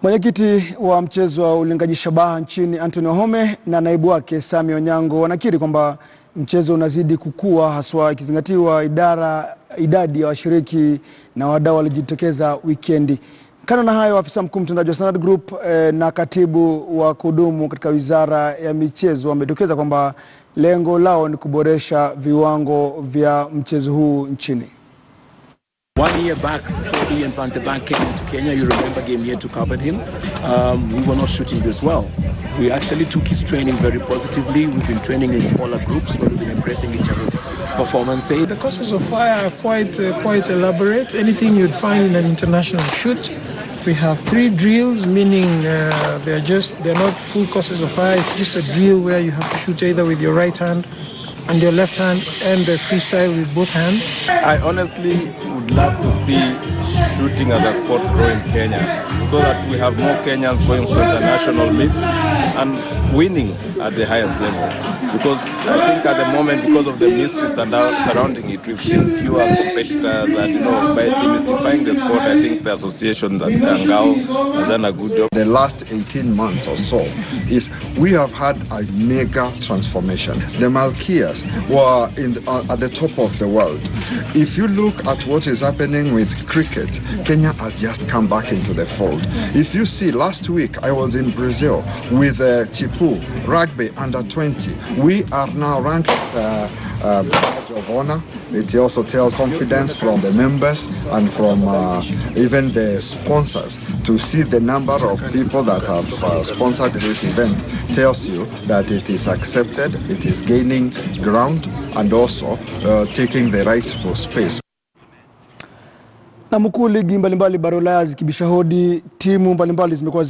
Mwenyekiti wa mchezo wa Ulengaji Shabaha nchini Anthony Wahome na naibu wake Sami Onyango wanakiri kwamba mchezo unazidi kukua, haswa ikizingatiwa idadi ya washiriki na wadau walijitokeza wikendi. Kando na hayo, afisa mkuu mtendaji wa Standard Group na katibu wa kudumu katika wizara ya michezo wamedokeza kwamba lengo lao ni kuboresha viwango vya mchezo huu nchini. 1 year back, before Ian Van de Bank came into Kenya, you remember Game Year 2 covered him. We were not shooting this well. We actually took his training very positively. We've been training in smaller groups where we've been embracing each other's performance. The courses of fire are quite elaborate. Anything you'd find in an international shoot. We have 3 drills, meaning they're not full courses of fire. It's just a drill where you have to shoot either with your right hand and your left hand, and the freestyle with both hands. I honestly would love to see shooting as a sport grow in Kenya, so that we have more Kenyans going for international meets and winning at the highest level. Because I think at the moment, because of the mystery surrounding it, we've seen fewer competitors, and by demystifying the sport, I think the association that Angao has done a good job. The last 18 months or so we have had a mega transformation. The Malkias were at the top of the world. If you look at what is happening with cricket, Kenya has just come back into the fold. If you see, last week I was in Brazil with Tipu Rugby under 20. We are now ranked badge of honor. It also tells confidence from the members and from even the sponsors. To see the number of people that have sponsored this event tells you that it is accepted, it is gaining ground, and also taking the rightful space. Na mkuu ligi mbalimbali bara Ulaya zikibisha hodi, timu mbalimbali zimekuwa